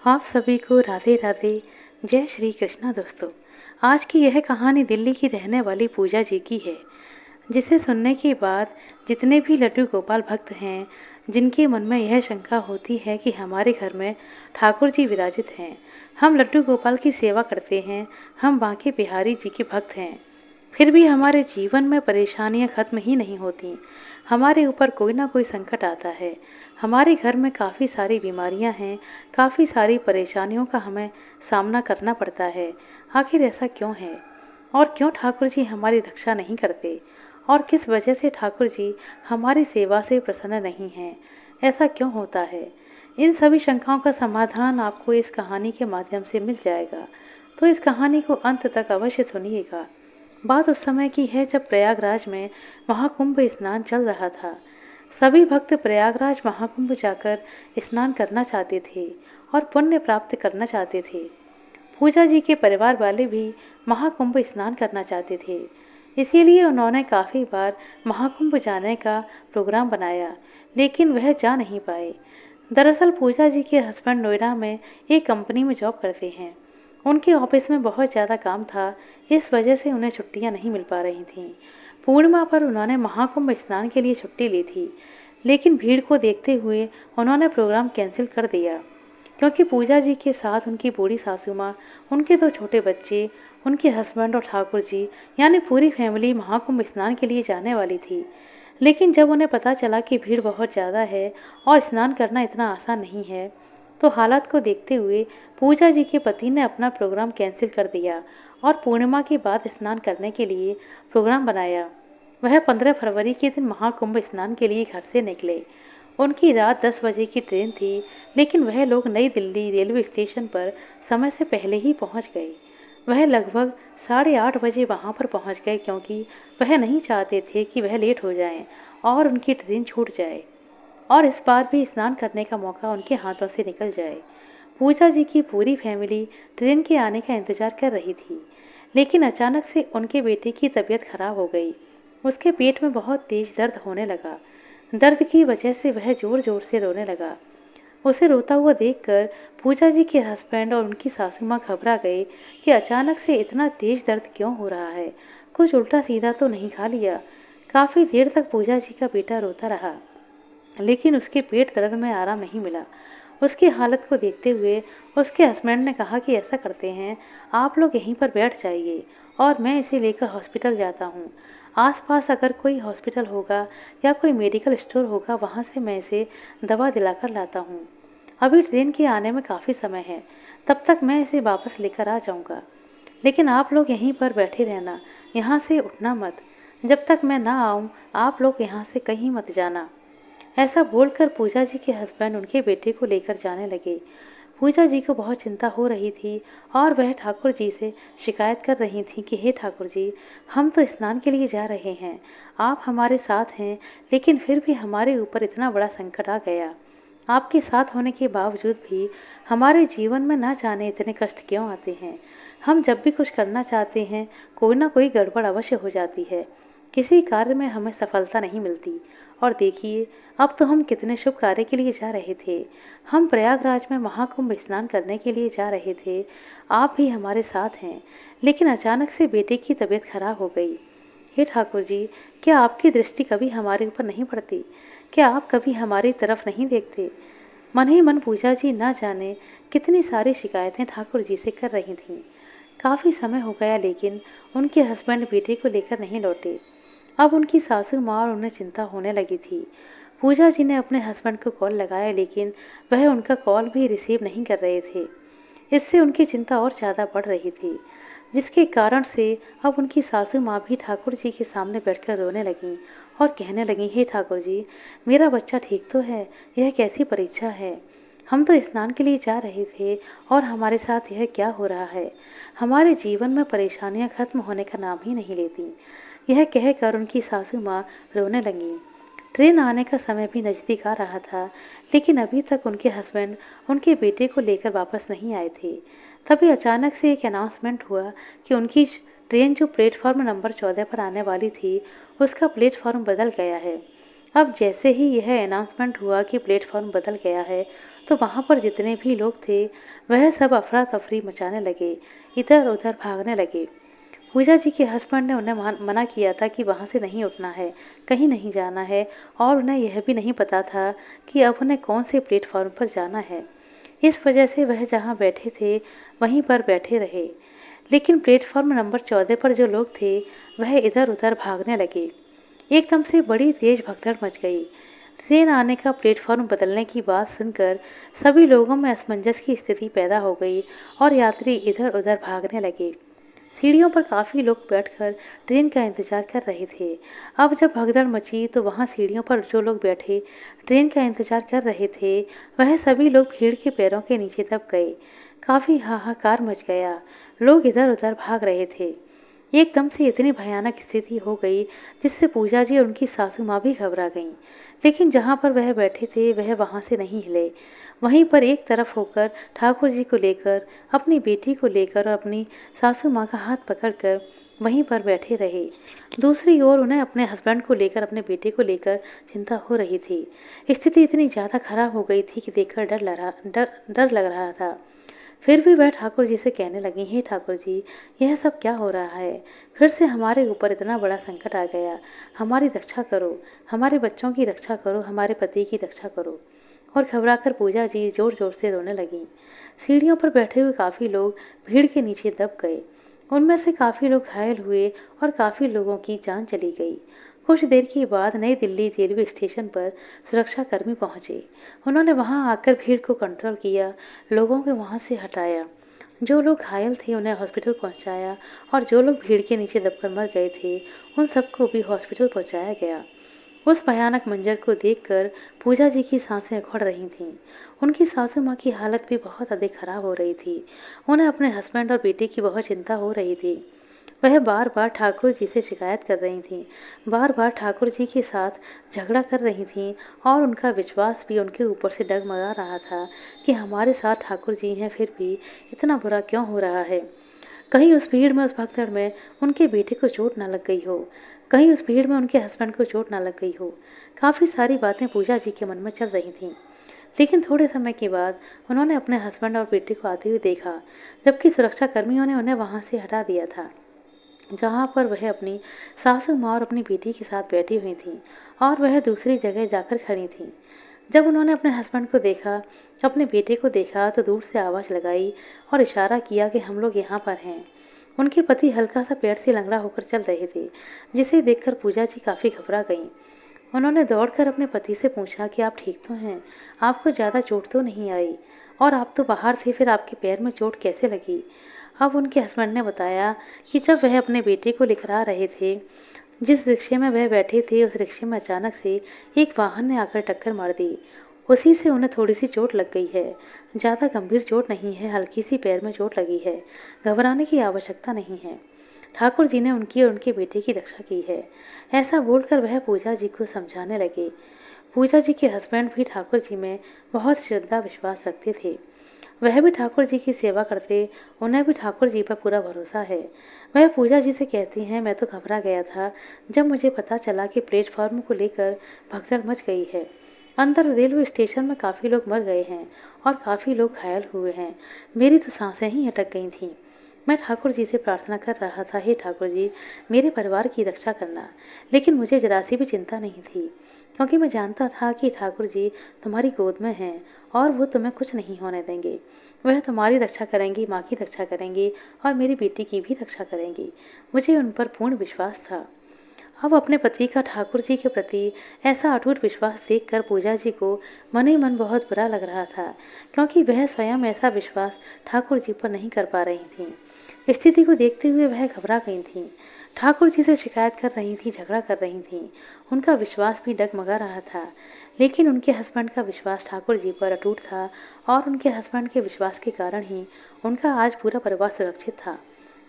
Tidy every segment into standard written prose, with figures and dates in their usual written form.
आप सभी को राधे राधे। जय श्री कृष्णा दोस्तों। आज की यह कहानी दिल्ली की रहने वाली पूजा जी की है, जिसे सुनने के बाद जितने भी लड्डू गोपाल भक्त हैं, जिनके मन में यह शंका होती है कि हमारे घर में ठाकुर जी विराजित हैं, हम लड्डू गोपाल की सेवा करते हैं, हम बांके बिहारी जी के भक्त हैं, फिर भी हमारे जीवन में परेशानियां खत्म ही नहीं होती। हमारे ऊपर कोई ना कोई संकट आता है। हमारे घर में काफ़ी सारी बीमारियां हैं, काफ़ी सारी परेशानियों का हमें सामना करना पड़ता है। आखिर ऐसा क्यों है? और क्यों ठाकुर जी हमारी रक्षा नहीं करते? और किस वजह से ठाकुर जी हमारी सेवा से प्रसन्न नहीं हैं? ऐसा क्यों होता है? इन सभी शंकाओं का समाधान आपको इस कहानी के माध्यम से मिल जाएगा, तो इस कहानी को अंत तक अवश्य सुनिएगा। बात उस समय की है जब प्रयागराज में महाकुंभ स्नान चल रहा था। सभी भक्त प्रयागराज महाकुंभ जाकर स्नान करना चाहते थे और पुण्य प्राप्त करना चाहते थे। पूजा जी के परिवार वाले भी महाकुंभ स्नान करना चाहते थे, इसीलिए उन्होंने काफ़ी बार महाकुंभ जाने का प्रोग्राम बनाया, लेकिन वह जा नहीं पाए। दरअसल पूजा जी के हस्बैंड नोएडा में एक कंपनी में जॉब करते हैं। उनके ऑफिस में बहुत ज़्यादा काम था, इस वजह से उन्हें छुट्टियां नहीं मिल पा रही थीं। पूर्णिमा पर उन्होंने महाकुंभ स्नान के लिए छुट्टी ली थी, लेकिन भीड़ को देखते हुए उन्होंने प्रोग्राम कैंसिल कर दिया, क्योंकि पूजा जी के साथ उनकी बूढ़ी सासू माँ, उनके दो छोटे बच्चे, उनके हस्बैंड और ठाकुर जी यानी पूरी फैमिली महाकुंभ स्नान के लिए जाने वाली थी। लेकिन जब उन्हें पता चला कि भीड़ बहुत ज़्यादा है और स्नान करना इतना आसान नहीं है, तो हालात को देखते हुए पूजा जी के पति ने अपना प्रोग्राम कैंसिल कर दिया और पूर्णिमा के बाद स्नान करने के लिए प्रोग्राम बनाया। वह 15 फरवरी के दिन महाकुंभ स्नान के लिए घर से निकले। उनकी रात 10 बजे की ट्रेन थी, लेकिन वह लोग नई दिल्ली रेलवे स्टेशन पर समय से पहले ही पहुंच गए। वह लगभग 8:30 बजे वहां पर पहुंच गए, क्योंकि वह नहीं चाहते थे कि वह लेट हो जाएं और उनकी ट्रेन छूट जाए और इस बार भी स्नान करने का मौका उनके हाथों से निकल जाए। पूजा जी की पूरी फैमिली ट्रेन के आने का इंतजार कर रही थी, लेकिन अचानक से उनके बेटे की तबीयत खराब हो गई। उसके पेट में बहुत तेज दर्द होने लगा। दर्द की वजह से वह जोर जोर से रोने लगा। उसे रोता हुआ देखकर पूजा जी के हस्बैंड और उनकी सासू माँ घबरा गए कि अचानक से इतना तेज दर्द क्यों हो रहा है, कुछ उल्टा सीधा तो नहीं खा लिया। काफ़ी देर तक पूजा जी का बेटा रोता रहा, लेकिन उसके पेट दर्द में आराम नहीं मिला। उसकी हालत को देखते हुए उसके हस्बैंड ने कहा कि ऐसा करते हैं, आप लोग यहीं पर बैठ जाइए और मैं इसे लेकर हॉस्पिटल जाता हूँ। आसपास अगर कोई हॉस्पिटल होगा या कोई मेडिकल स्टोर होगा, वहाँ से मैं इसे दवा दिलाकर लाता हूँ। अभी ट्रेन के आने में काफ़ी समय है, तब तक मैं इसे वापस लेकर आ जाऊँगा। लेकिन आप लोग यहीं पर बैठे रहना, यहाँ से उठना मत। जब तक मैं ना आऊँ, आप लोग यहाँ से कहीं मत जाना। ऐसा बोलकर पूजा जी के हस्बैंड उनके बेटे को लेकर जाने लगे। पूजा जी को बहुत चिंता हो रही थी और वह ठाकुर जी से शिकायत कर रही थी कि हे ठाकुर जी, हम तो स्नान के लिए जा रहे हैं, आप हमारे साथ हैं, लेकिन फिर भी हमारे ऊपर इतना बड़ा संकट आ गया। आपके साथ होने के बावजूद भी हमारे जीवन में ना जाने इतने कष्ट क्यों आते हैं। हम जब भी कुछ करना चाहते हैं, कोई ना कोई गड़बड़ अवश्य हो जाती है, किसी कार्य में हमें सफलता नहीं मिलती। और देखिए, अब तो हम कितने शुभ कार्य के लिए जा रहे थे। हम प्रयागराज में महाकुंभ स्नान करने के लिए जा रहे थे, आप भी हमारे साथ हैं, लेकिन अचानक से बेटे की तबीयत खराब हो गई। हे ठाकुर जी, क्या आपकी दृष्टि कभी हमारे ऊपर नहीं पड़ती? क्या आप कभी हमारी तरफ नहीं देखते? मन ही मन पूजा जी ना जाने कितनी सारी शिकायतें ठाकुर जी से कर रही थीं। काफ़ी समय हो गया, लेकिन उनके हस्बैंड बेटे को लेकर नहीं लौटे। अब उनकी सासू माँ और उन्हें चिंता होने लगी थी। पूजा जी ने अपने हस्बैंड को कॉल लगाया, लेकिन वह उनका कॉल भी रिसीव नहीं कर रहे थे। इससे उनकी चिंता और ज़्यादा बढ़ रही थी, जिसके कारण से अब उनकी सासू माँ भी ठाकुर जी के सामने बैठकर रोने लगीं और कहने लगीं, हे ठाकुर जी, मेरा बच्चा ठीक तो है, यह कैसी परीक्षा है। हम तो स्नान के लिए जा रहे थे और हमारे साथ यह क्या हो रहा है। हमारे जीवन में परेशानियां खत्म होने का नाम ही नहीं लेती। यह कहकर उनकी सासू माँ रोने लगी। ट्रेन आने का समय भी नज़दीक आ रहा था, लेकिन अभी तक उनके हस्बैंड उनके बेटे को लेकर वापस नहीं आए थे। तभी अचानक से एक अनाउंसमेंट हुआ कि उनकी ट्रेन जो प्लेटफॉर्म नंबर 14 पर आने वाली थी, उसका प्लेटफॉर्म बदल गया है। अब जैसे ही यह अनाउंसमेंट हुआ कि प्लेटफॉर्म बदल गया है, तो वहाँ पर जितने भी लोग थे वह सब अफरा तफरी मचाने लगे, इधर उधर भागने लगे। पूजा जी के हस्बैंड ने उन्हें मना किया था कि वहाँ से नहीं उठना है, कहीं नहीं जाना है, और उन्हें यह भी नहीं पता था कि अब उन्हें कौन से प्लेटफॉर्म पर जाना है। इस वजह से वह जहाँ बैठे थे वहीं पर बैठे रहे। लेकिन प्लेटफॉर्म नंबर 14 पर जो लोग थे वह इधर उधर भागने लगे। एकदम से बड़ी तेज भगदड़ मच गई। ट्रेन आने का प्लेटफॉर्म बदलने की बात सुनकर सभी लोगों में असमंजस की स्थिति पैदा हो गई और यात्री इधर उधर भागने लगे। सीढ़ियों पर काफ़ी लोग बैठकर ट्रेन का इंतजार कर रहे थे। अब जब भगदड़ मची तो वहाँ सीढ़ियों पर जो लोग बैठे ट्रेन का इंतजार कर रहे थे वह सभी लोग भीड़ के पैरों के नीचे दब गए। काफ़ी हाहाकार मच गया। लोग इधर उधर भाग रहे थे। एकदम से इतनी भयानक स्थिति हो गई जिससे पूजा जी और उनकी सासू माँ भी घबरा गईं। लेकिन जहाँ पर वह बैठे थे वह वहाँ से नहीं हिले। वहीं पर एक तरफ होकर ठाकुर जी को लेकर, अपनी बेटी को लेकर और अपनी सासू माँ का हाथ पकड़कर वहीं पर बैठे रहे। दूसरी ओर उन्हें अपने हस्बैंड को लेकर, अपने बेटे को लेकर चिंता हो रही थी। स्थिति इतनी ज़्यादा खराब हो गई थी कि देखकर डर लग रहा था। फिर भी वह ठाकुर जी से कहने लगी, हे ठाकुर जी, यह सब क्या हो रहा है? फिर से हमारे ऊपर इतना बड़ा संकट आ गया। हमारी रक्षा करो, हमारे बच्चों की रक्षा करो, हमारे पति की रक्षा करो। और घबराकर पूजा जी जोर जोर से रोने लगीं। सीढ़ियों पर बैठे हुए काफ़ी लोग भीड़ के नीचे दब गए। उनमें से काफ़ी लोग घायल हुए और काफ़ी लोगों की जान चली गई। कुछ देर के बाद नई दिल्ली रेलवे स्टेशन पर सुरक्षाकर्मी पहुंचे। उन्होंने वहां आकर भीड़ को कंट्रोल किया, लोगों को वहां से हटाया। जो लोग घायल थे उन्हें हॉस्पिटल पहुंचाया और जो लोग भीड़ के नीचे दबकर मर गए थे उन सबको भी हॉस्पिटल पहुंचाया गया। उस भयानक मंजर को देखकर पूजा जी की सांसें उखड़ रही थीं। उनकी सासू माँ की हालत भी बहुत अधिक खराब हो रही थी। उन्हें अपने हस्बैंड और बेटे की बहुत चिंता हो रही थी। वह बार बार ठाकुर जी से शिकायत कर रही थीं, बार बार ठाकुर जी के साथ झगड़ा कर रही थीं और उनका विश्वास भी उनके ऊपर से डगमगा रहा था कि हमारे साथ ठाकुर जी हैं, फिर भी इतना बुरा क्यों हो रहा है। कहीं उस भीड़ में, उस भगदड़ में उनके बेटे को चोट ना लग गई हो, कहीं उस भीड़ में उनके हस्बैंड को चोट ना लग गई हो। काफ़ी सारी बातें पूजा जी के मन में चल रही थीं। लेकिन थोड़े समय के बाद उन्होंने अपने हस्बैंड और बेटे को आते हुए देखा, जबकि सुरक्षा कर्मियों ने उन्हें वहाँ से हटा दिया था जहाँ पर वह अपनी सासू माँ और अपनी बेटी के साथ बैठी हुई थी और वह दूसरी जगह जाकर खड़ी थी। जब उन्होंने अपने हस्बैंड को देखा, अपने बेटे को देखा तो दूर से आवाज़ लगाई और इशारा किया कि हम लोग यहाँ पर हैं। उनके पति हल्का सा पैर से लंगड़ा होकर चल रहे थे, जिसे देखकर पूजा जी काफ़ी घबरा गईं। उन्होंने दौड़कर अपने पति से पूछा कि आप ठीक तो हैं, आपको ज़्यादा चोट तो नहीं आई, और आप तो बाहर थे, फिर आपके पैर में चोट कैसे लगी? अब उनके हस्बैंड ने बताया कि जब वह अपने बेटे को लिखवा रहे थे, जिस रिक्शे में वह बैठे थे उस रिक्शे में अचानक से एक वाहन ने आकर टक्कर मार दी। उसी से उन्हें थोड़ी सी चोट लग गई है। ज़्यादा गंभीर चोट नहीं है, हल्की सी पैर में चोट लगी है। घबराने की आवश्यकता नहीं है। ठाकुर जी ने उनकी और उनके बेटे की रक्षा की है। ऐसा बोलकर वह पूजा जी को समझाने लगे। पूजा जी के हस्बैंड भी ठाकुर जी में बहुत श्रद्धा विश्वास रखते थे। वह भी ठाकुर जी की सेवा करते, उन्हें भी ठाकुर जी पर पूरा भरोसा है। वह पूजा जी से कहती हैं, मैं तो घबरा गया था जब मुझे पता चला कि प्लेटफॉर्म को लेकर भगदड़ मच गई है। अंदर रेलवे स्टेशन में काफ़ी लोग मर गए हैं और काफ़ी लोग घायल हुए हैं। मेरी तो सांसें ही अटक गई थीं। मैं ठाकुर जी से प्रार्थना कर रहा था, हे ठाकुर जी, मेरे परिवार की रक्षा करना। लेकिन मुझे जरा सी भी चिंता नहीं थी, क्योंकि मैं जानता था कि ठाकुर जी तुम्हारी गोद में हैं और वो तुम्हें कुछ नहीं होने देंगे। वह तुम्हारी रक्षा करेंगी, माँ की रक्षा करेंगी और मेरी बेटी की भी रक्षा करेंगी। मुझे उन पर पूर्ण विश्वास था। अब अपने पति का ठाकुर जी के प्रति ऐसा अटूट विश्वास देखकर पूजा जी को मन ही मन बहुत बुरा लग रहा था, क्योंकि वह स्वयं ऐसा विश्वास ठाकुर जी पर नहीं कर पा रही थीं। स्थिति को देखते हुए वह घबरा गई थीं। ठाकुर जी से शिकायत कर रही थी, झगड़ा कर रही थीं। उनका विश्वास भी डगमगा रहा था। लेकिन उनके हस्बैंड का विश्वास ठाकुर जी पर अटूट था और उनके हस्बैंड के विश्वास के कारण ही उनका आज पूरा परिवार सुरक्षित था।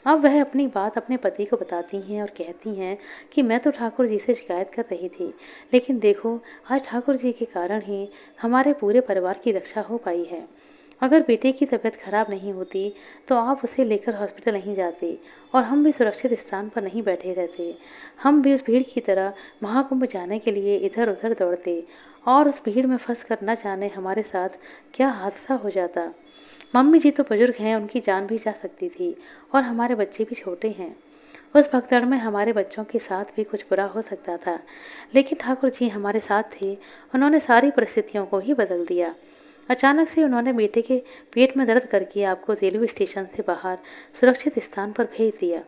अब वह अपनी बात अपने पति को बताती हैं और कहती हैं कि मैं तो ठाकुर जी से शिकायत कर रही थी, लेकिन देखो आज ठाकुर जी के कारण ही हमारे पूरे परिवार की रक्षा हो पाई है। अगर बेटे की तबीयत खराब नहीं होती तो आप उसे लेकर हॉस्पिटल नहीं जाते और हम भी सुरक्षित स्थान पर नहीं बैठे रहते। हम भी उस भीड़ की तरह महाकुंभ जाने के लिए इधर उधर दौड़ते और उस भीड़ में फंस कर न जाने हमारे साथ क्या हादसा हो जाता। मम्मी जी तो बुजुर्ग हैं, उनकी जान भी जा सकती थी और हमारे बच्चे भी छोटे हैं। उस भगदड़ में हमारे बच्चों के साथ भी कुछ बुरा हो सकता था, लेकिन ठाकुर जी हमारे साथ थे। उन्होंने सारी परिस्थितियों को ही बदल दिया। अचानक से उन्होंने बेटे के पेट में दर्द करके आपको रेलवे स्टेशन से बाहर सुरक्षित स्थान पर भेज दिया,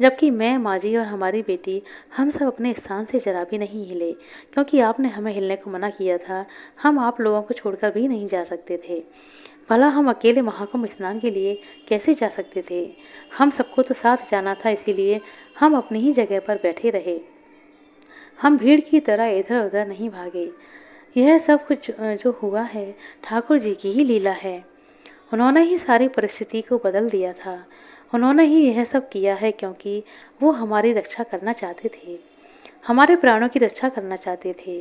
जबकि मैं, माँ जी और हमारी बेटी हम सब अपने स्थान से जरा भी नहीं हिले, क्योंकि आपने हमें हिलने को मना किया था। हम आप लोगों को छोड़कर भी नहीं जा सकते थे। भला हम अकेले महाकुंभ स्नान के लिए कैसे जा सकते थे? हम सबको तो साथ जाना था, इसीलिए हम अपनी ही जगह पर बैठे रहे। हम भीड़ की तरह इधर उधर नहीं भागे। यह सब कुछ जो हुआ है ठाकुर जी की ही लीला है। उन्होंने ही सारी परिस्थिति को बदल दिया था। उन्होंने ही यह सब किया है क्योंकि वो हमारी रक्षा करना चाहते थे, हमारे प्राणों की रक्षा करना चाहते थे।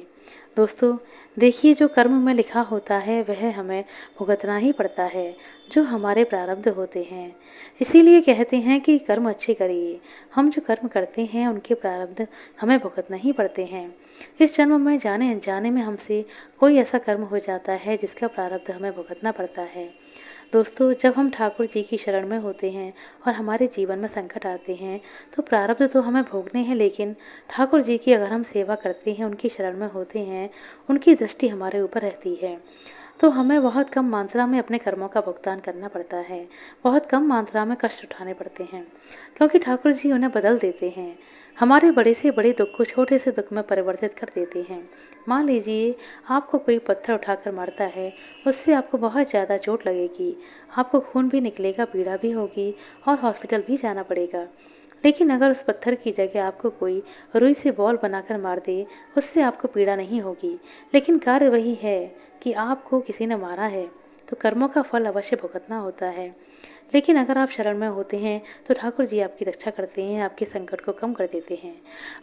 दोस्तों, देखिए, जो कर्म में लिखा होता है वह हमें भुगतना ही पड़ता है, जो हमारे प्रारब्ध होते हैं। इसीलिए कहते हैं कि कर्म अच्छे करिए। हम जो कर्म करते हैं उनके प्रारब्ध हमें भुगतना ही पड़ते हैं। इस जन्म में जाने अनजाने में हमसे कोई ऐसा कर्म हो जाता है जिसका प्रारब्ध हमें भुगतना पड़ता है। दोस्तों, जब हम ठाकुर जी की शरण में होते हैं और हमारे जीवन में संकट आते हैं तो प्रारब्ध तो हमें भोगने हैं, लेकिन ठाकुर जी की अगर हम सेवा करते हैं, उनकी शरण में होते हैं, उनकी दृष्टि हमारे ऊपर रहती है, तो हमें बहुत कम मात्रा में अपने कर्मों का भुगतान करना पड़ता है। बहुत कम मात्रा में कष्ट उठाने पड़ते हैं, क्योंकि ठाकुर जी उन्हें बदल देते हैं। हमारे बड़े से बड़े दुख को छोटे से दुख में परिवर्तित कर देते हैं। मान लीजिए, आपको कोई पत्थर उठाकर मारता है, उससे आपको बहुत ज़्यादा चोट लगेगी, आपको खून भी निकलेगा, पीड़ा भी होगी और हॉस्पिटल भी जाना पड़ेगा। लेकिन अगर उस पत्थर की जगह आपको कोई रुई से बॉल बनाकर मार दे, उससे आपको पीड़ा नहीं होगी, लेकिन कार्य वही है कि आपको किसी ने मारा है, तो कर्मों का फल अवश्य भुगतना होता है। लेकिन अगर आप शरण में होते हैं तो ठाकुर जी आपकी रक्षा करते हैं, आपके संकट को कम कर देते हैं।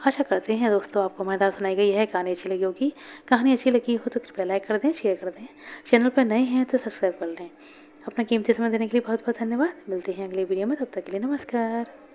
आशा करते हैं दोस्तों आपको मज़ेदार सुनाई गई है, कहानी अच्छी लगी होगी। कहानी अच्छी लगी हो तो कृपया लाइक कर दें, शेयर कर दें। चैनल पर नए हैं तो सब्सक्राइब कर लें। अपना कीमती समय देने के लिए बहुत बहुत धन्यवाद। मिलते हैं अगली वीडियो में, तब तक के लिए नमस्कार।